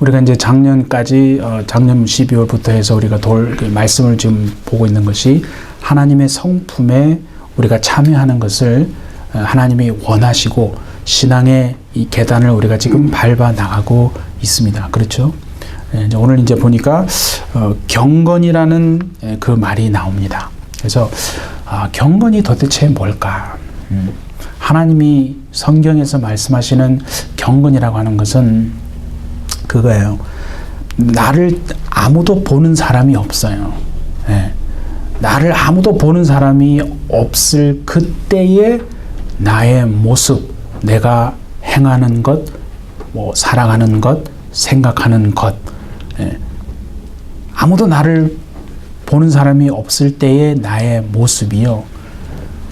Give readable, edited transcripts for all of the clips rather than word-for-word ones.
우리가 이제 작년까지 작년 12월부터 해서 우리가 그 말씀을 지금 보고 있는 것이 하나님의 성품에 우리가 참여하는 것을 하나님이 원하시고 신앙의 이 계단을 우리가 지금 밟아 나가고 있습니다. 그렇죠? 이제 오늘 이제 보니까 경건이라는 그 말이 나옵니다. 그래서 경건이 도대체 뭘까? 하나님이 성경에서 말씀하시는 경건이라고 하는 것은 그거예요. 나를 아무도 보는 사람이 없어요. 네. 나를 아무도 보는 사람이 없을 그때의 나의 모습, 내가 행하는 것, 뭐 살아가는 것, 생각하는 것, 네. 아무도 나를 보는 사람이 없을 때의 나의 모습이요.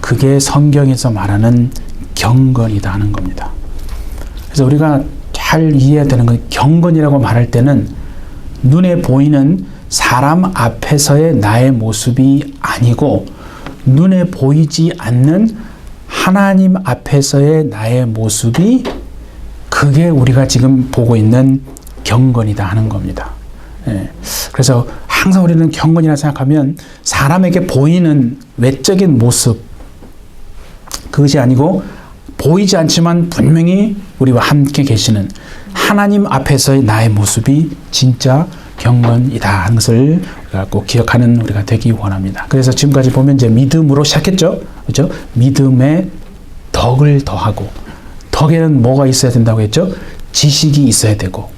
그게 성경에서 말하는 경건이다 하는 겁니다. 그래서 우리가 잘 이해해야 되는 건 경건이라고 말할 때는 눈에 보이는 사람 앞에서의 나의 모습이 아니고 눈에 보이지 않는 하나님 앞에서의 나의 모습이 그게 우리가 지금 보고 있는 경건이다 하는 겁니다. 예. 그래서 항상 우리는 경건이라 생각하면 사람에게 보이는 외적인 모습 그것이 아니고 보이지 않지만 분명히 우리와 함께 계시는 하나님 앞에서의 나의 모습이 진짜 경건이다 하는 것을 우리가 꼭 기억하는 우리가 되기 원합니다. 그래서 지금까지 보면 이제 믿음으로 시작했죠. 그렇죠? 믿음에 덕을 더하고 덕에는 뭐가 있어야 된다고 했죠? 지식이 있어야 되고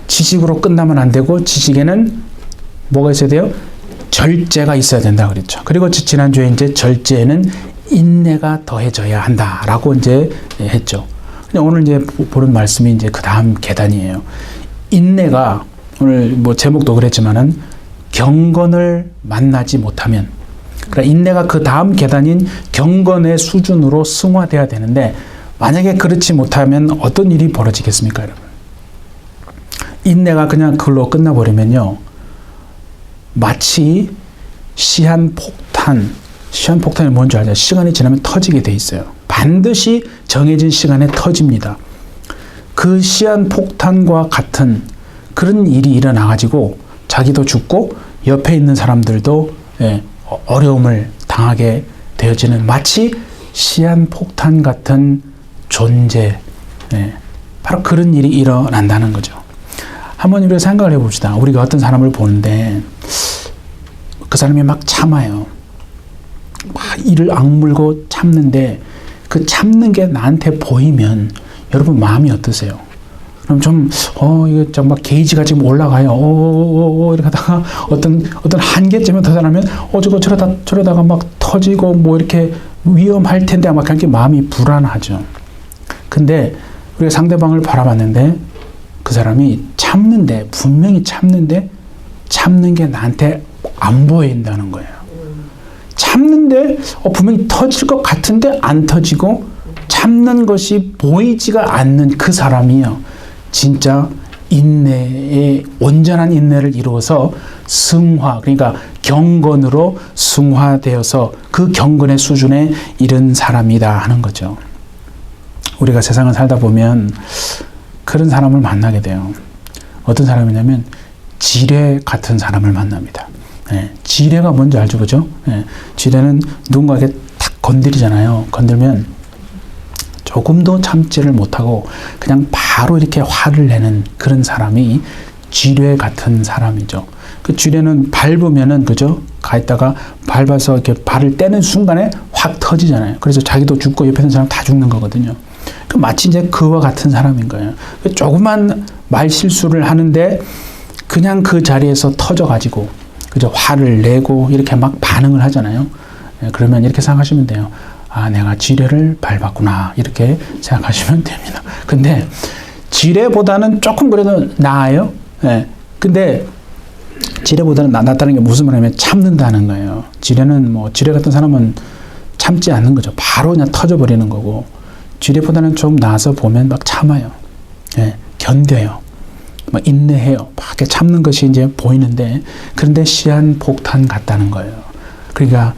지식으로 끝나면 안 되고 지식에는 뭐가 있어야 돼요? 절제가 있어야 된다고 그랬죠. 그리고 지난주에 이제 절제에는 인내가 더해져야 한다라고 이제 했죠. 오늘 이제 보는 말씀이 이제 그 다음 계단이에요. 인내가 오늘 뭐 제목도 그랬지만은 경건을 만나지 못하면, 그러니까 인내가 그 다음 계단인 경건의 수준으로 승화돼야 되는데 만약에 그렇지 못하면 어떤 일이 벌어지겠습니까, 여러분? 인내가 그냥 그걸로 끝나버리면요, 마치 시한폭탄이 뭔지 알죠? 시간이 지나면 터지게 돼 있어요. 반드시 정해진 시간에 터집니다. 그 시한폭탄과 같은 그런 일이 일어나가지고 자기도 죽고 옆에 있는 사람들도 어려움을 당하게 되어지는 마치 시한폭탄 같은 존재, 바로 그런 일이 일어난다는 거죠. 한번 우리가 생각을 해봅시다. 우리가 어떤 사람을 보는데 그 사람이 막 참아요. 막 이를 악물고 참는데 그 참는 게 나한테 보이면 여러분 마음이 어떠세요? 그럼 좀 이거 정말 게이지가 지금 올라가요. 이렇게 하다가 어떤 한계점에 도달하면 저거 저러다가 막 터지고 뭐 이렇게 위험할 텐데 아마 그렇게 마음이 불안하죠. 근데 우리가 상대방을 바라봤는데 그 사람이 분명히 참는데 참는 게 나한테 안 보인다는 거예요. 참는데 분명히 터질 것 같은데 안 터지고 참는 것이 보이지가 않는 그 사람이요, 진짜 인내의 온전한 인내를 이루어서 승화, 그러니까 경건으로 승화되어서 그 경건의 수준에 이른 사람이다 하는 거죠. 우리가 세상을 살다 보면 그런 사람을 만나게 돼요. 어떤 사람이냐면 지뢰 같은 사람을 만납니다. 지뢰가 뭔지 알죠, 그죠? 지뢰는 누군가에게 탁 건드리잖아요. 건들면 조금도 참지를 못하고 그냥 바로 이렇게 화를 내는 그런 사람이 지뢰 같은 사람이죠. 그 지뢰는 밟으면은, 그죠? 가 있다가 밟아서 이렇게 발을 떼는 순간에 확 터지잖아요. 그래서 자기도 죽고 옆에 있는 사람 다 죽는 거거든요. 마치 이제 그와 같은 사람인 거예요. 조그만 말 실수를 하는데 그냥 그 자리에서 터져가지고, 그죠? 화를 내고 이렇게 막 반응을 하잖아요. 그러면 이렇게 생각하시면 돼요. 내가 지뢰를 밟았구나. 이렇게 생각하시면 됩니다. 근데 지뢰보다는 조금 그래도 나아요. 근데 지뢰보다는 낫다는 게 무슨 말이냐면 참는다는 거예요. 지뢰는 지뢰 같은 사람은 참지 않는 거죠. 바로 그냥 터져버리는 거고, 지뢰보다는 좀 나아서 보면 막 참아요. 견뎌요. 막 인내해요. 막 이렇게 참는 것이 이제 보이는데, 그런데 시한폭탄 같다는 거예요. 그러니까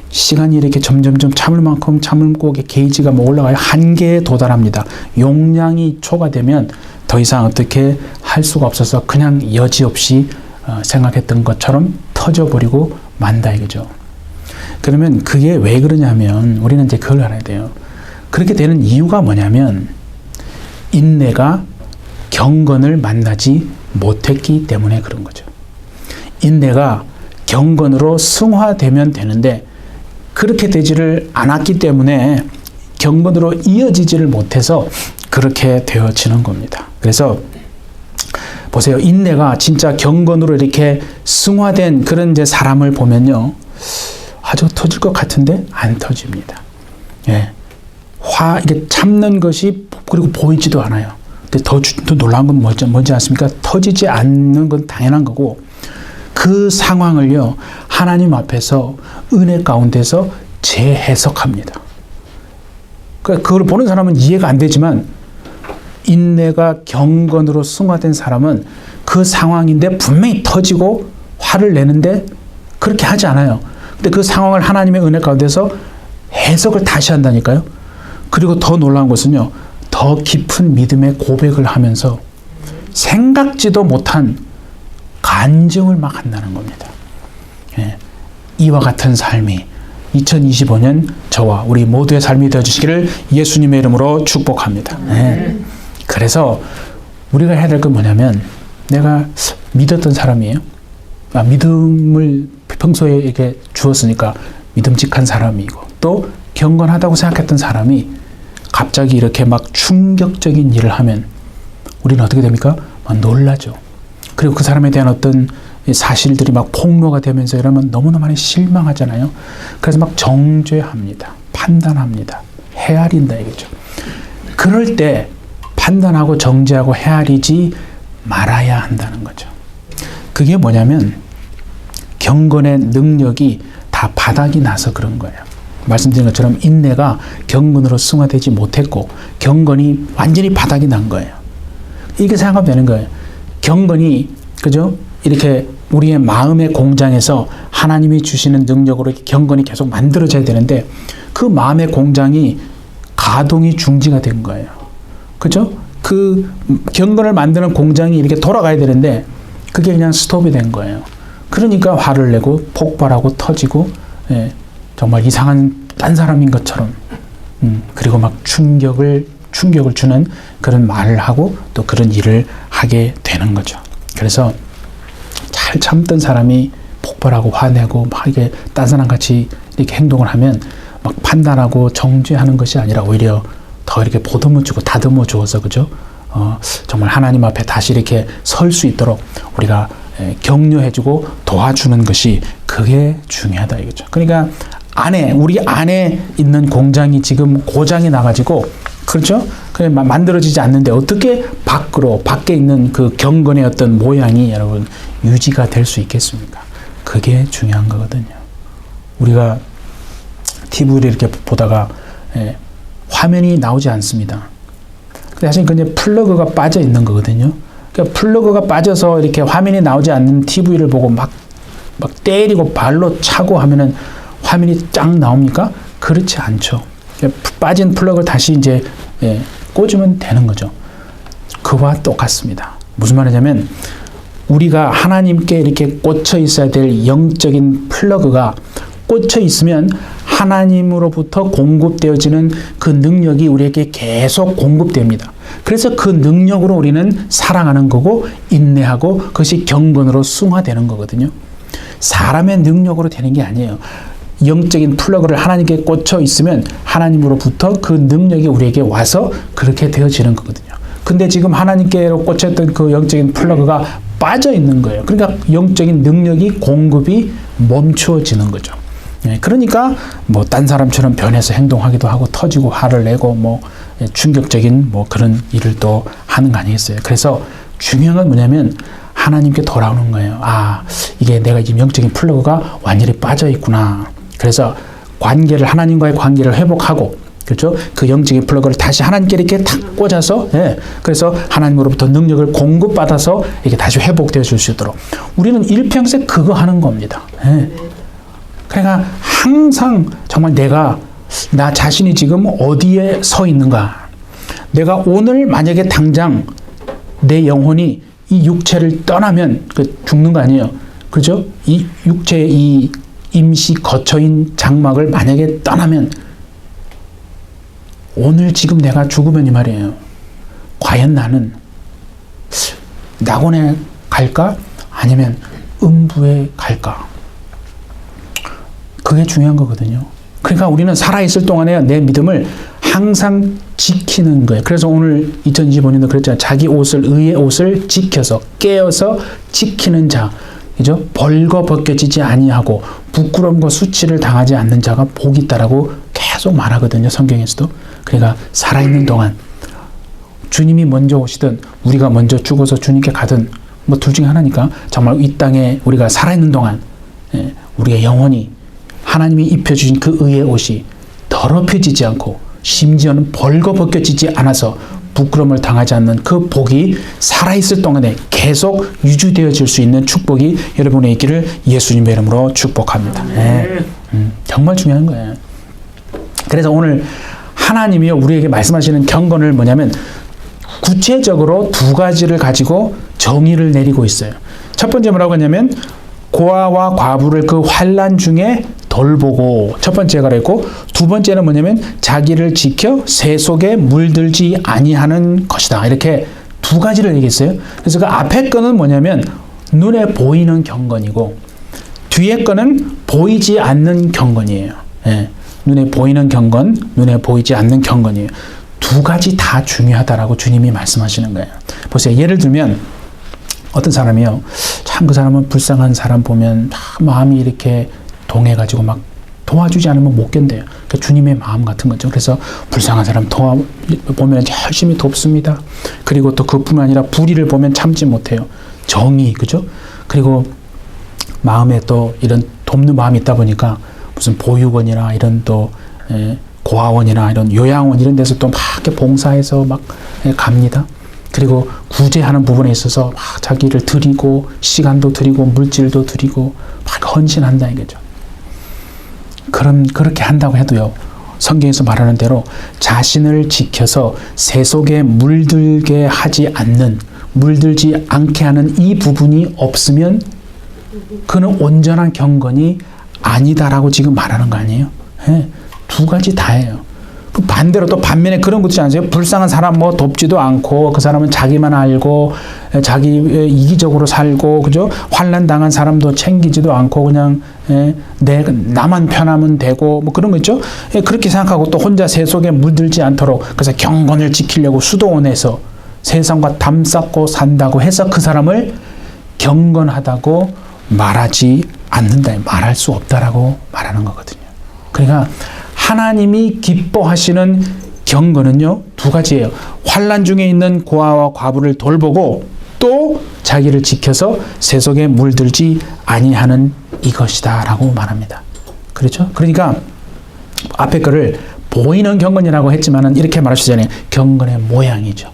시간이 이렇게 점점점 참을 만큼 참고 게이지가 올라가요. 한계에 도달합니다. 용량이 초과되면 더 더 이상 어떻게 할 수가 없어서 그냥 여지없이 생각했던 것처럼 터져버리고 만다 이거죠. 그러면 그게 왜 그러냐면 우리는 이제 그걸 알아야 돼요. 그렇게 되는 이유가 뭐냐면 인내가 경건을 만나지 못했기 때문에 그런 거죠. 인내가 경건으로 승화되면 되는데 그렇게 되지를 않았기 때문에 경건으로 이어지지를 못해서 그렇게 되어지는 겁니다. 그래서 보세요. 인내가 진짜 경건으로 이렇게 승화된 그런 이제 사람을 보면요. 아주 터질 것 같은데 안 터집니다. 예. 이게 참는 것이 그리고 보이지도 않아요. 근데 더 놀라운 건 뭔지 아십니까? 터지지 않는 건 당연한 거고 그 상황을요. 하나님 앞에서 은혜 가운데서 재해석합니다. 그러니까 그걸 보는 사람은 이해가 안 되지만 인내가 경건으로 승화된 사람은 그 상황인데 분명히 터지고 화를 내는데 그렇게 하지 않아요. 근데 그 상황을 하나님의 은혜 가운데서 해석을 다시 한다니까요. 그리고 더 놀라운 것은요. 더 깊은 믿음의 고백을 하면서 생각지도 못한 간증을 막 한다는 겁니다. 예. 이와 같은 삶이 2025년 저와 우리 모두의 삶이 되어주시기를 예수님의 이름으로 축복합니다. 예. 그래서 우리가 해야 될 건 뭐냐면 내가 믿었던 사람이에요. 믿음을 평소에 이렇게 주었으니까 믿음직한 사람이고 또 경건하다고 생각했던 사람이 갑자기 이렇게 막 충격적인 일을 하면 우리는 어떻게 됩니까? 막 놀라죠. 그리고 그 사람에 대한 어떤 사실들이 막 폭로가 되면서 이러면 너무나 많이 실망하잖아요. 그래서 막 정죄합니다. 판단합니다. 헤아린다 이거죠. 그럴 때 판단하고 정죄하고 헤아리지 말아야 한다는 거죠. 그게 뭐냐면 경건의 능력이 다 바닥이 나서 그런 거예요. 말씀드린 것처럼 인내가 경건으로 승화되지 못했고 경건이 완전히 바닥이 난 거예요. 이게 생각하면 되는 거예요. 경건이 그죠? 이렇게 우리의 마음의 공장에서 하나님이 주시는 능력으로 경건이 계속 만들어져야 되는데 그 마음의 공장이 가동이 중지가 된 거예요. 그죠? 그 경건을 만드는 공장이 이렇게 돌아가야 되는데 그게 그냥 스톱이 된 거예요. 그러니까 화를 내고 폭발하고 터지고 정말 이상한 딴 사람인 것처럼 그리고 막 충격을 주는 그런 말을 하고 또 그런 일을 하게 되는 거죠. 그래서 잘 참던 사람이 폭발하고 화내고 막 이게 딴 사람 같이 이렇게 행동을 하면 막 판단하고 정죄하는 것이 아니라 오히려 더 이렇게 보듬어 주고 다듬어 주어서 그죠? 정말 하나님 앞에 다시 이렇게 설 수 있도록 우리가 격려해주고 도와주는 것이 그게 중요하다 이거죠. 그러니까 우리 안에 있는 공장이 지금 고장이 나가지고 그렇죠? 그냥 만들어지지 않는데 어떻게 밖에 있는 그 경건의 어떤 모양이 여러분 유지가 될 수 있겠습니까? 그게 중요한 거거든요. 우리가 TV를 이렇게 보다가 화면이 나오지 않습니다. 사실 그냥 플러그가 빠져 있는 거거든요. 그러니까 플러그가 빠져서 이렇게 화면이 나오지 않는 TV를 보고 막 때리고 발로 차고 하면은 화면이 쫙 나옵니까? 그렇지 않죠. 그러니까 빠진 플러그를 다시 이제 꽂으면 되는 거죠. 그와 똑같습니다. 무슨 말이냐면 우리가 하나님께 이렇게 꽂혀 있어야 될 영적인 플러그가 꽂혀 있으면 하나님으로부터 공급되어지는 그 능력이 우리에게 계속 공급됩니다. 그래서 그 능력으로 우리는 사랑하는 거고 인내하고 그것이 경건으로 승화되는 거거든요. 사람의 능력으로 되는 게 아니에요. 영적인 플러그를 하나님께 꽂혀 있으면 하나님으로부터 그 능력이 우리에게 와서 그렇게 되어지는 거거든요. 근데 지금 하나님께로 꽂혔던 그 영적인 플러그가 빠져 있는 거예요. 그러니까 영적인 능력이 공급이 멈추어지는 거죠. 그러니까 뭐 딴 사람처럼 변해서 행동하기도 하고 터지고 화를 내고 뭐 충격적인 뭐 그런 일을 또 하는 거 아니겠어요. 그래서 중요한 건 뭐냐면 하나님께 돌아오는 거예요. 이게 내가 지금 영적인 플러그가 완전히 빠져 있구나. 그래서 하나님과의 관계를 회복하고 그렇죠? 그 영적인 플러그를 다시 하나님께 이렇게 탁 꽂아서 그래서 하나님으로부터 능력을 공급받아서 이게 다시 회복되어 줄 수 있도록 우리는 일평생 그거 하는 겁니다. 그러니까 항상 정말 나 자신이 지금 어디에 서 있는가? 내가 오늘 만약에 당장 내 영혼이 이 육체를 떠나면 죽는 거 아니에요. 그죠? 이 육체의 이 임시 거처인 장막을 만약에 떠나면 오늘 지금 내가 죽으면 이 말이에요. 과연 나는 낙원에 갈까? 아니면 음부에 갈까? 그게 중요한 거거든요. 그러니까 우리는 살아있을 동안에 내 믿음을 항상 지키는 거예요. 그래서 오늘 2025년도 그랬잖아요. 자기 옷을, 의의 옷을 지켜서, 깨어서 지키는 자. 그죠? 벌거벗겨지지 아니하고 부끄러움과 수치를 당하지 않는 자가 복이 있다라고 계속 말하거든요. 성경에서도. 그러니까 살아있는 동안 주님이 먼저 오시든 우리가 먼저 죽어서 주님께 가든 뭐 둘 중에 하나니까 정말 이 땅에 우리가 살아있는 동안 우리의 영혼이 하나님이 입혀주신 그 의의 옷이 더럽혀지지 않고 심지어는 벌거벗겨지지 않아서 부끄러움을 당하지 않는 그 복이 살아있을 동안에 계속 유지되어질 수 있는 축복이 여러분의 있기를 예수님의 이름으로 축복합니다. 정말 중요한 거예요. 그래서 오늘 하나님이 우리에게 말씀하시는 경건을 뭐냐면 구체적으로 두 가지를 가지고 정의를 내리고 있어요. 첫 번째 뭐라고 하냐면 고아와 과부를 그 환난 중에 돌보고, 첫 번째가 그랬고, 두 번째는 뭐냐면 자기를 지켜 새 속에 물들지 아니하는 것이다. 이렇게 두 가지를 얘기했어요. 그래서 그 앞에 거는 뭐냐면 눈에 보이는 경건이고 뒤에 거는 보이지 않는 경건이에요. 눈에 보이는 경건, 눈에 보이지 않는 경건이에요. 두 가지 다 중요하다라고 주님이 말씀하시는 거예요. 보세요. 예를 들면 어떤 사람이요. 참 그 사람은 불쌍한 사람 보면 마음이 이렇게 동해가지고 막 도와주지 않으면 못 견뎌요. 그 주님의 마음 같은 거죠. 그래서 불쌍한 사람 보면 열심히 돕습니다. 그리고 또 그뿐만 아니라 불의를 보면 참지 못해요. 정의, 그죠? 그리고 마음에 또 이런 돕는 마음이 있다 보니까 무슨 보육원이나 이런 또 고아원이나 이런 요양원 이런 데서 또 막 이렇게 봉사해서 막 갑니다. 그리고 구제하는 부분에 있어서 막 자기를 드리고 시간도 드리고 물질도 드리고 막 헌신한다 이거죠. 그렇게 한다고 해도요. 성경에서 말하는 대로 자신을 지켜서 새 속에 물들지 않게 하는 이 부분이 없으면 그는 온전한 경건이 아니다라고 지금 말하는 거 아니에요? 두 가지 다예요. 반대로 또 반면에 그런 것도 있지 않으세요? 불쌍한 사람 뭐 돕지도 않고 그 사람은 자기만 알고 자기 이기적으로 살고 그죠? 환난 당한 사람도 챙기지도 않고 그냥 나만 편하면 되고 뭐 그런 거 있죠? 그렇게 생각하고 또 혼자 새 속에 물들지 않도록 그래서 경건을 지키려고 수도원에서 세상과 담 쌓고 산다고 해서 그 사람을 경건하다고 말하지 않는다. 말할 수 없다라고 말하는 거거든요. 그러니까 하나님이 기뻐하시는 경건은요 두 가지예요. 환난 중에 있는 고아와 과부를 돌보고 또 자기를 지켜서 새 속에 물들지 아니하는 이것이다라고 말합니다. 그렇죠? 그러니까 앞에 거를 보이는 경건이라고 했지만은 이렇게 말하시잖아요. 경건의 모양이죠.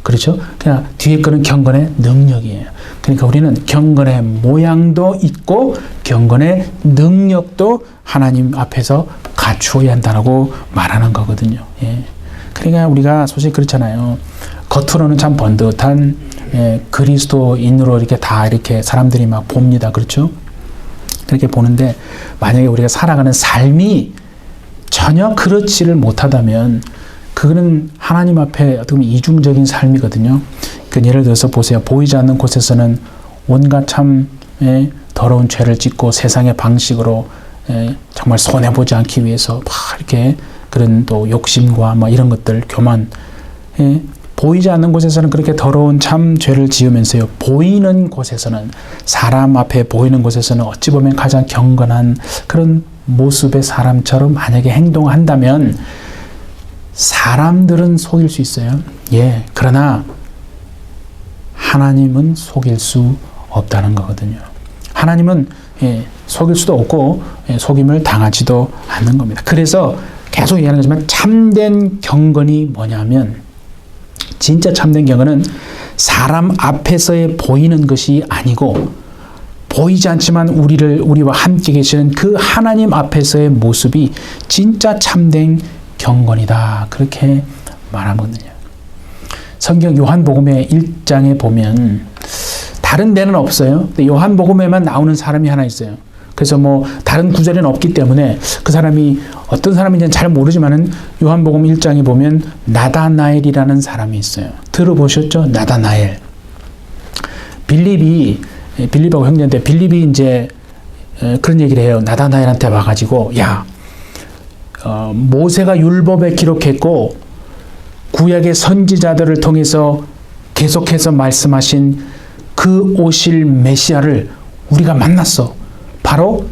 그렇죠? 그냥 뒤에 거는 경건의 능력이에요. 그러니까 우리는 경건의 모양도 있고 경건의 능력도 하나님 앞에서 갖추어야 한다고 말하는 거거든요. 그러니까 우리가 솔직히 그렇잖아요. 겉으로는 참 번듯한 그리스도인으로 이렇게 다 이렇게 사람들이 막 봅니다. 그렇죠? 그렇게 보는데 만약에 우리가 살아가는 삶이 전혀 그렇지를 못하다면 그거는 하나님 앞에 어떻게 보면 이중적인 삶이거든요. 그 예를 들어서 보세요. 보이지 않는 곳에서는 온갖 참 더러운 죄를 짓고 세상의 방식으로 정말 손해보지 않기 위해서 막 이렇게 그런 또 욕심과 뭐 이런 것들, 교만. 보이지 않는 곳에서는 그렇게 더러운 참 죄를 지으면서요. 보이는 곳에서는 사람 앞에 보이는 곳에서는 어찌 보면 가장 경건한 그런 모습의 사람처럼 만약에 행동한다면 사람들은 속일 수 있어요. 그러나 하나님은 속일 수 없다는 거거든요. 하나님은 속일 수도 없고 속임을 당하지도 않는 겁니다. 그래서 계속 얘기하는 거지만 참된 경건이 뭐냐면 진짜 참된 경건은 사람 앞에서의 보이는 것이 아니고 보이지 않지만 우리와 함께 계시는 그 하나님 앞에서의 모습이 진짜 참된 경건이다. 그렇게 말하거든요. 성경 요한복음의 1장에 보면 다른 데는 없어요. 근데 요한복음에만 나오는 사람이 하나 있어요. 그래서 뭐 다른 구절에는 없기 때문에 그 사람이 어떤 사람인지는 잘 모르지만은 요한복음 1장에 보면 나다나엘이라는 사람이 있어요. 들어보셨죠? 나다나엘. 빌립하고 형제인데 빌립이 이제 그런 얘기를 해요. 나다나엘한테 와가지고 야, 모세가 율법에 기록했고 구약의 선지자들을 통해서 계속해서 말씀하신 그 오실 메시아를 우리가 만났어. 바로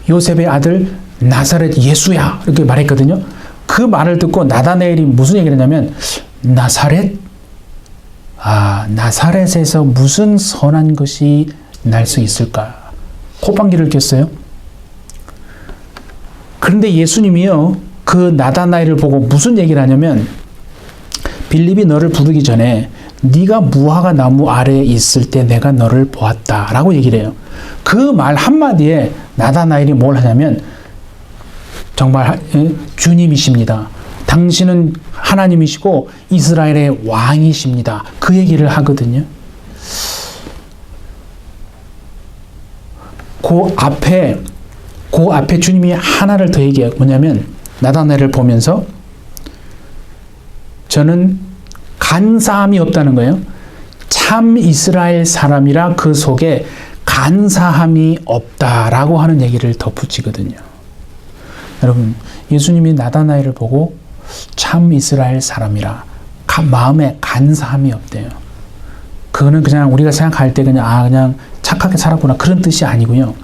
요셉의 아들 나사렛 예수야. 이렇게 말했거든요. 그 말을 듣고 나다나엘이 무슨 얘기를 했냐면 나사렛? 나사렛에서 무슨 선한 것이 날 수 있을까? 콧방귀를 꼈어요. 그런데 예수님이요, 그 나다나엘을 보고 무슨 얘기를 하냐면 빌립이 너를 부르기 전에 네가 무화과 나무 아래에 있을 때 내가 너를 보았다라고 얘기를 해요. 그 말 한마디에 나다나엘이 뭘 하냐면 정말 주님이십니다. 당신은 하나님이시고 이스라엘의 왕이십니다. 그 얘기를 하거든요. 그 앞에 주님이 하나를 더 얘기해요. 뭐냐면 나다나엘을 보면서 저는 간사함이 없다는 거예요. 참 이스라엘 사람이라 그 속에 간사함이 없다라고 하는 얘기를 덧붙이거든요. 여러분, 예수님이 나다나엘을 보고 참 이스라엘 사람이라 마음에 간사함이 없대요. 그거는 그냥 우리가 생각할 때 그냥 착하게 살았구나 그런 뜻이 아니고요.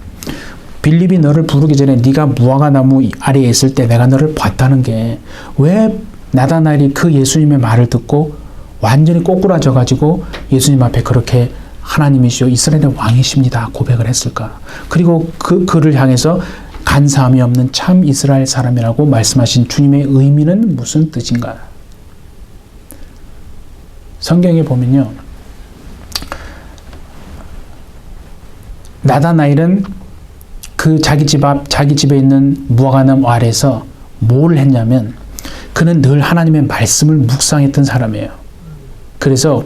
빌립이 너를 부르기 전에 네가 무화과 나무 아래에 있을 때 내가 너를 봤다는 게 왜 나다나엘이 그 예수님의 말을 듣고 완전히 꼬꾸라져 가지고 예수님 앞에 그렇게 하나님이시오 이스라엘의 왕이십니다 고백을 했을까? 그리고 그를 향해서 간사함이 없는 참 이스라엘 사람이라고 말씀하신 주님의 의미는 무슨 뜻인가? 성경에 보면요, 나다나엘은 그 자기 집에 있는 무화과나무 아래에서 뭘 했냐면 그는 늘 하나님의 말씀을 묵상했던 사람이에요. 그래서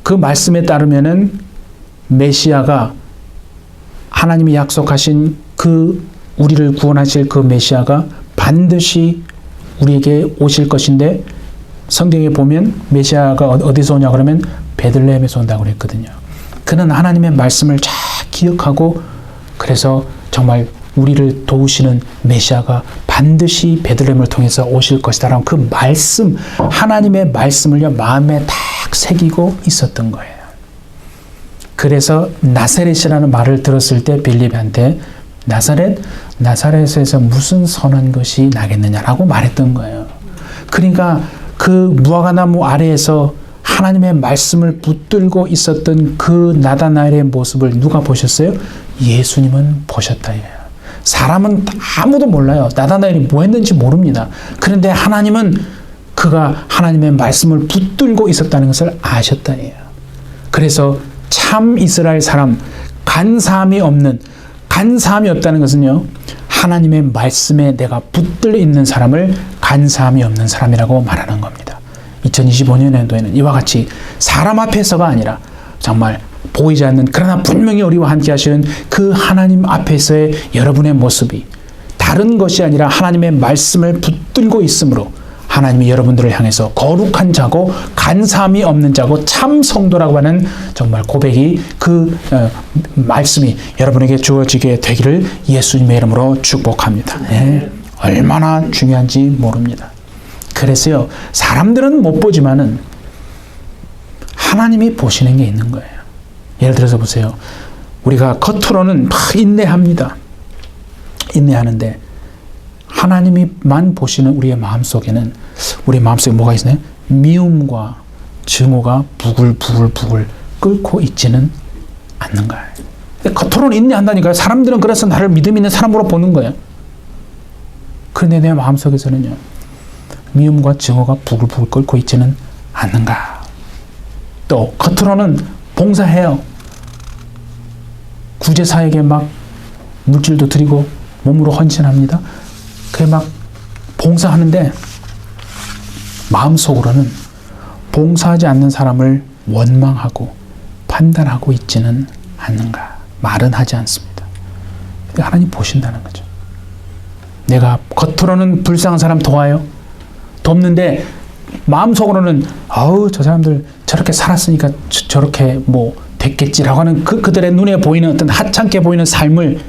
그 말씀에 따르면은 메시아가 하나님이 약속하신 그 우리를 구원하실 그 메시아가 반드시 우리에게 오실 것인데 성경에 보면 메시아가 어디서 오냐 그러면 베들레헴에서 온다고 그랬거든요. 그는 하나님의 말씀을 잘 기억하고 그래서 정말 우리를 도우시는 메시아가 반드시 베들레헴을 통해서 오실 것이다라는 그 말씀, 하나님의 말씀을요 마음에 딱 새기고 있었던 거예요. 그래서 나사렛이라는 말을 들었을 때 빌립한테 나사렛에서 무슨 선한 것이 나겠느냐라고 말했던 거예요. 그러니까 그 무화과나무 아래에서 하나님의 말씀을 붙들고 있었던 그 나다나엘의 모습을 누가 보셨어요? 예수님은 보셨다. 사람은 아무도 몰라요. 나다나엘이 뭐 했는지 모릅니다. 그런데 하나님은 그가 하나님의 말씀을 붙들고 있었다는 것을 아셨다. 그래서 참 이스라엘 사람, 간사함이 없다는 것은요, 하나님의 말씀에 내가 붙들려 있는 사람을 간사함이 없는 사람이라고 말하는 겁니다. 2025년도에는 이와 같이 사람 앞에서가 아니라 정말 보이지 않는 그러나 분명히 우리와 함께 하시는 그 하나님 앞에서의 여러분의 모습이 다른 것이 아니라 하나님의 말씀을 붙들고 있으므로 하나님이 여러분들을 향해서 거룩한 자고 간사함이 없는 자고 참 성도라고 하는 정말 고백이 그 말씀이 여러분에게 주어지게 되기를 예수님의 이름으로 축복합니다. 네. 얼마나 중요한지 모릅니다. 그래서요, 사람들은 못 보지만은 하나님이 보시는 게 있는 거예요. 예를 들어서 보세요. 우리가 겉으로는 막 인내합니다. 인내하는데 하나님이만 보시는 우리의 마음속에는 우리 마음속에 뭐가 있나요? 미움과 증오가 부글부글 끓고 있지는 않는 거예요. 겉으로는 인내한다니까요. 사람들은 그래서 나를 믿음 있는 사람으로 보는 거예요. 그런데 내 마음속에서는요, 미움과 증오가 부글부글 끓고 있지는 않는가. 또 겉으로는 봉사해요. 구제사에게 막 물질도 드리고 몸으로 헌신합니다. 그게 막 봉사하는데 마음속으로는 봉사하지 않는 사람을 원망하고 판단하고 있지는 않는가? 말은 하지 않습니다. 하나님 보신다는 거죠. 내가 겉으로는 불쌍한 사람 도와요. 돕는데 마음속으로는 저 사람들 저렇게 살았으니까 저렇게 뭐 됐겠지라고 하는 그들의 눈에 보이는 어떤 하찮게 보이는 삶을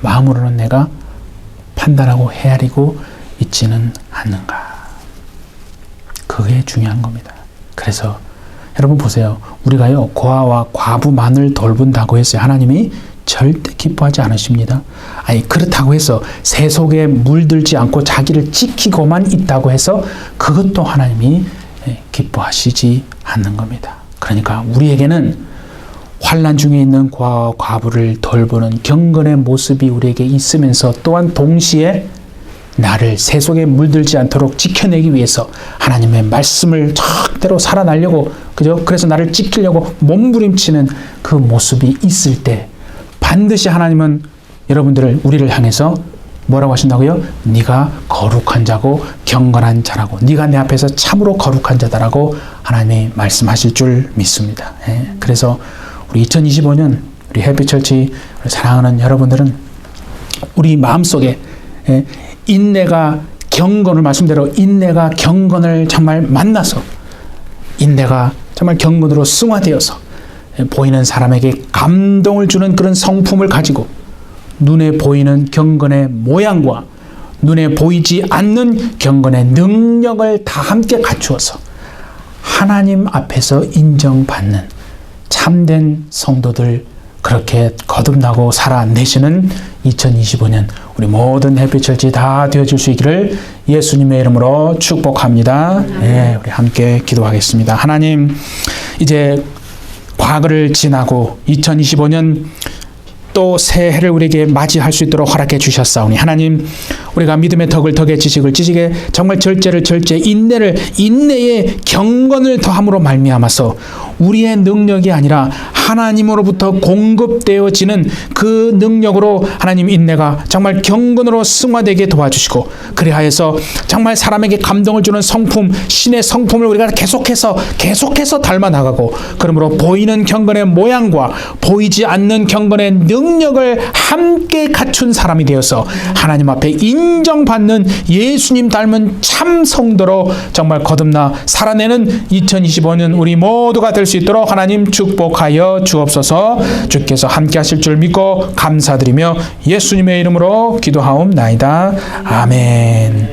마음으로는 내가 판단하고 헤아리고 있지는 않는가. 그게 중요한 겁니다. 그래서 여러분 보세요. 우리가요 고아와 과부만을 돌본다고 했어요. 하나님이 절대 기뻐하지 않으십니다. 아니 그렇다고 해서 새 속에 물들지 않고 자기를 지키고만 있다고 해서 그것도 하나님이 기뻐하시지 않는 겁니다. 그러니까 우리에게는 환난 중에 있는 고아와 과부를 돌보는 경건의 모습이 우리에게 있으면서 또한 동시에 나를 새 속에 물들지 않도록 지켜내기 위해서 하나님의 말씀을 절대로 살아나려고 그래서 나를 지키려고 몸부림치는 그 모습이 있을 때 반드시 하나님은 여러분들을 우리를 향해서 뭐라고 하신다고요? 네가 거룩한 자고 경건한 자라고 네가 내 앞에서 참으로 거룩한 자다라고 하나님이 말씀하실 줄 믿습니다. 그래서 우리 2025년 우리 햇빛철치 사랑하는 여러분들은 우리 마음속에 인내가 경건을 말씀대로 인내가 경건을 정말 만나서 인내가 정말 경건으로 승화되어서 보이는 사람에게 감동을 주는 그런 성품을 가지고 눈에 보이는 경건의 모양과 눈에 보이지 않는 경건의 능력을 다 함께 갖추어서 하나님 앞에서 인정받는 참된 성도들 그렇게 거듭나고 살아내시는 2025년 우리 모든 햇빛철치 다 되어질 수 있기를 예수님의 이름으로 축복합니다. 우리 함께 기도하겠습니다. 하나님 이제 과거를 지나고 2025년 또 새해를 우리에게 맞이할 수 있도록 허락해 주셨사오니 하나님 우리가 믿음의 덕을 덕의 지식을 지식에 정말 절제를 절제 인내의 경건을 더함으로 말미암아서 우리의 능력이 아니라 하나님으로부터 공급되어지는 그 능력으로 하나님 인내가 정말 경건으로 승화되게 도와주시고 그리하여서 정말 사람에게 감동을 주는 성품 신의 성품을 우리가 계속해서 닮아 나가고 그러므로 보이는 경건의 모양과 보이지 않는 경건의 능력을 함께 갖춘 사람이 되어서 하나님 앞에 인정받는 예수님 닮은 참 성도로 정말 거듭나 살아내는 2025년 우리 모두가 될 수 있도록 하나님 축복하여 주옵소서. 주께서 함께 하실 줄 믿고 감사드리며 예수님의 이름으로 기도하옵나이다. 아멘.